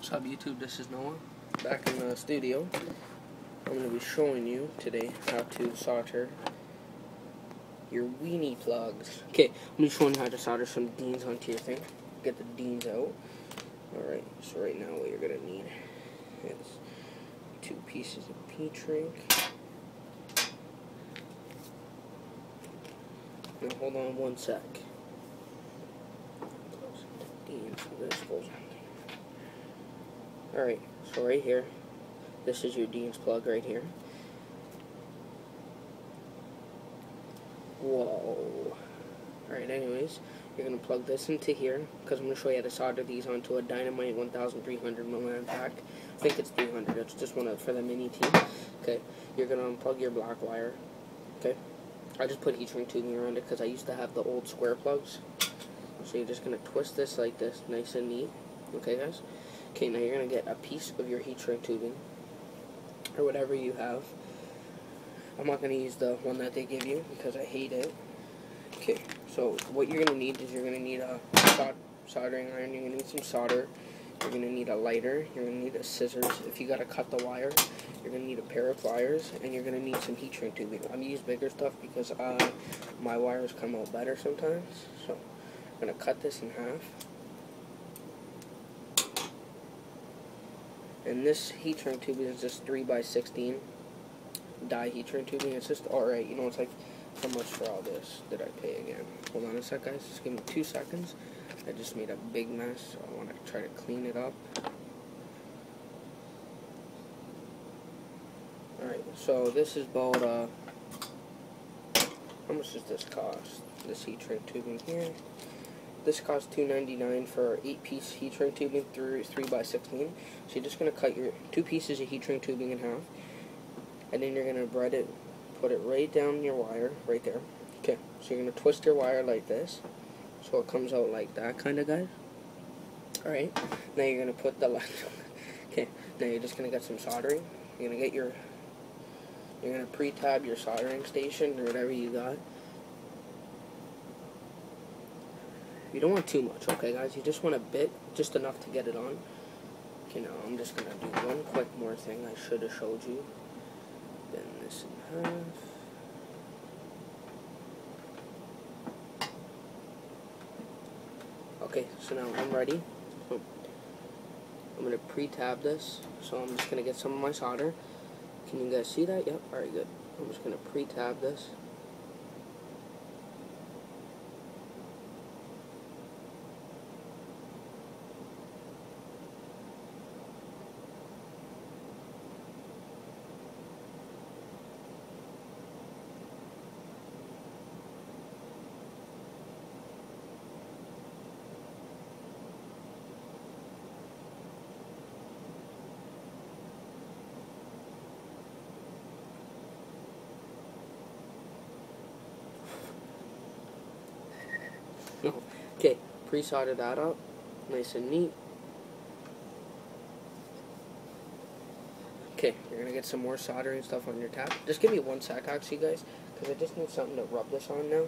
What's up YouTube, this is Noah, back in the studio. I'm going to be showing you today how to solder your weenie plugs. Okay, I'm going to be showing you how to solder some deans onto your thing. Get the deans out. Alright, so right now what you're going to need is 2 pieces of P-Trink. Now hold on one sec. Close the deans so this goes on. Alright, so right here, this is your deans plug right here. Whoa. Alright, anyways, you're going to plug this into here, because I'm going to show you how to solder these onto a Dynamite 1300 milliamp pack. I think it's 300, it's just one for the mini team. Okay, you're going to unplug your black wire. Okay, I just put heat shrink tubing around it because I used to have the old square plugs. So you're just going to twist this like this, nice and neat. Okay, guys? Okay, now you're going to get a piece of your heat shrink tubing, or whatever you have. I'm not going to use the one that they give you, because I hate it. Okay, so what you're going to need is you're going to need a soldering iron, you're going to need some solder, you're going to need a lighter, you're going to need a scissors. If you got to cut the wire, you're going to need a pair of pliers, and you're going to need some heat shrink tubing. I'm going to use bigger stuff because my wires come out better sometimes. So I'm going to cut this in half. And this heat shrink tubing is just 3x16 die heat shrink tubing. It's just alright, you know, it's like, how much for all this did I pay again? Hold on a sec, guys, just give me 2 seconds. I just made a big mess, so I want to try to clean it up. Alright, so this is about, how much does this cost? This heat shrink tubing here. This costs $2.99 for 8-piece heat shrink tubing through 3x16. So you're just going to cut your 2 pieces of heat shrink tubing in half. And then you're going to bread it, put it right down your wire, right there. Okay, so you're going to twist your wire like this. So it comes out like that kind of, guys. Alright, now you're going to put the okay, now you're just going to get some soldering. You're going to get you're going to pre-tab your soldering station or whatever you got. You don't want too much, okay, guys? You just want a bit, just enough to get it on. Okay, now I'm just going to do one quick more thing I should have showed you. Bend this in half. Okay, so now I'm ready. I'm going to pre-tab this. So I'm just going to get some of my solder. Can you guys see that? Yep, alright, good. I'm just going to pre-tab this. No. Okay, pre-solder that up, nice and neat. Okay, you're gonna get some more soldering stuff on your tap. Just give me 1 sec, actually, guys, because I just need something to rub this on now.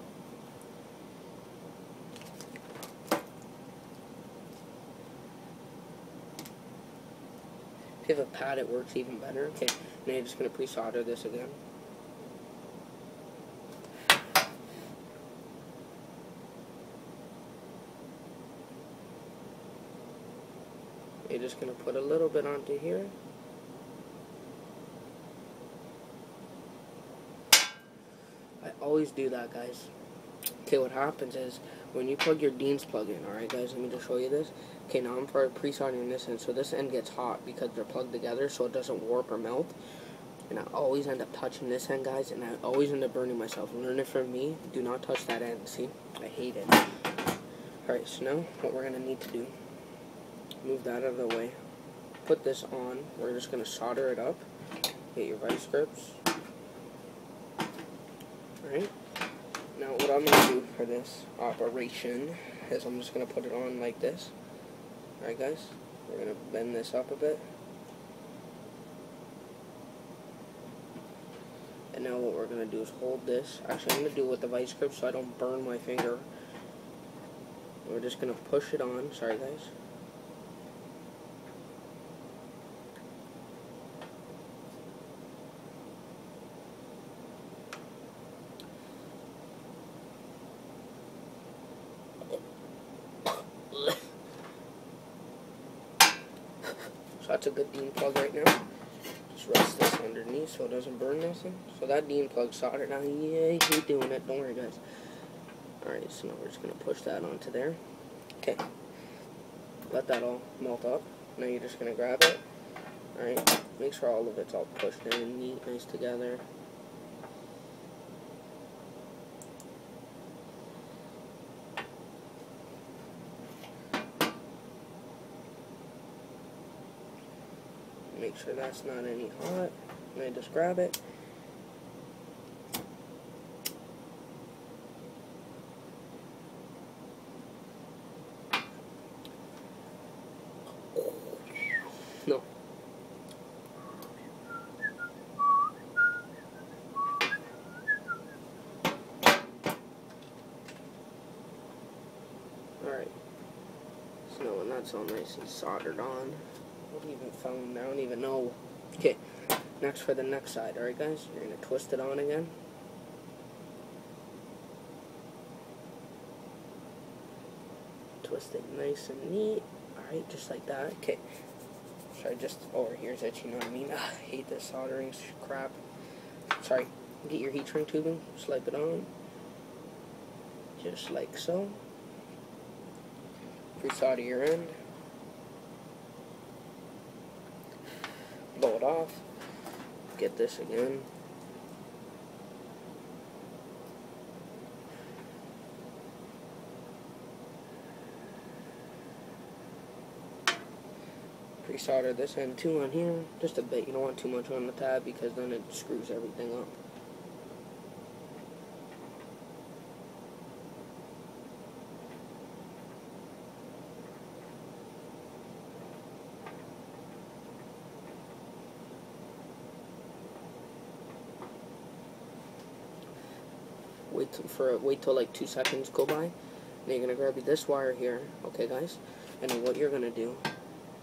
If you have a pad, it works even better. Okay, now you're just gonna pre-solder this again. You're just going to put a little bit onto here. I always do that, guys. Okay, what happens is, when you plug your deans plug in, alright guys, let me just show you this. Okay, now I'm pre-soldering this end, so this end gets hot because they're plugged together so it doesn't warp or melt. And I always end up touching this end, guys, and I always end up burning myself. Learn it from me, do not touch that end, see? I hate it. Alright, so now, what we're going to need to do, move that out of the way, put this on, we're just going to solder it up, get your vice grips. Alright, now what I'm going to do for this operation is I'm just going to put it on like this. Alright guys, we're going to bend this up a bit. And now what we're going to do is hold this, actually I'm going to do it with the vice grip so I don't burn my finger. We're just going to push it on, sorry guys. that's a good DIN plug right now. Just rest this underneath so it doesn't burn nothing. So that DIN plug soldered now. Yeah, keep doing it. Don't worry, guys. Alright, so now we're just going to push that onto there. Okay. Let that all melt up. Now you're just going to grab it. Alright, make sure all of it's all pushed in, neat, nice together. Make sure that's not any hot. And I just grab it. No. Alright. So now when that's all nice and soldered on, what even found? I don't even know. Okay. Next for the next side. Alright, guys? You're going to twist it on again. Twist it nice and neat. Alright, just like that. Okay. Sorry, just over here's itchy, you know what I mean? I hate this soldering crap. Sorry. Get your heat shrink tubing, slip it on. Just like so. Pre-solder your end. Blow it off. Get this again. Pre-solder this end too on here, just a bit. You don't want too much on the tab because then it screws everything up. Wait till like 2 seconds go by. Then you're gonna grab this wire here, okay, guys? And then what you're gonna do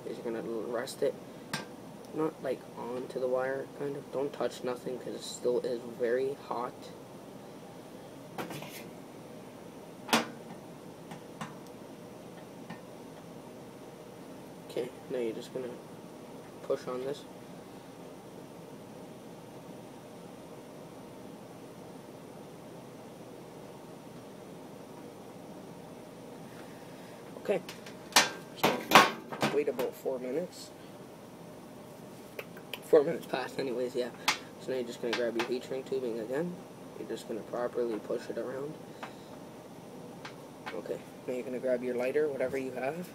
is you're gonna rest it, not like onto the wire, kind of. Don't touch nothing because it still is very hot. Okay, now you're just gonna push on this. Okay, so wait about 4 minutes. 4 minutes passed anyways, yeah. So now you're just going to grab your heat shrink tubing again. You're just going to properly push it around. Okay, now you're going to grab your lighter, whatever you have.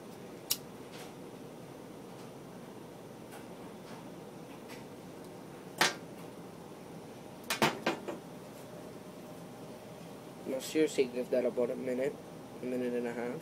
Now seriously give that about a minute and a half.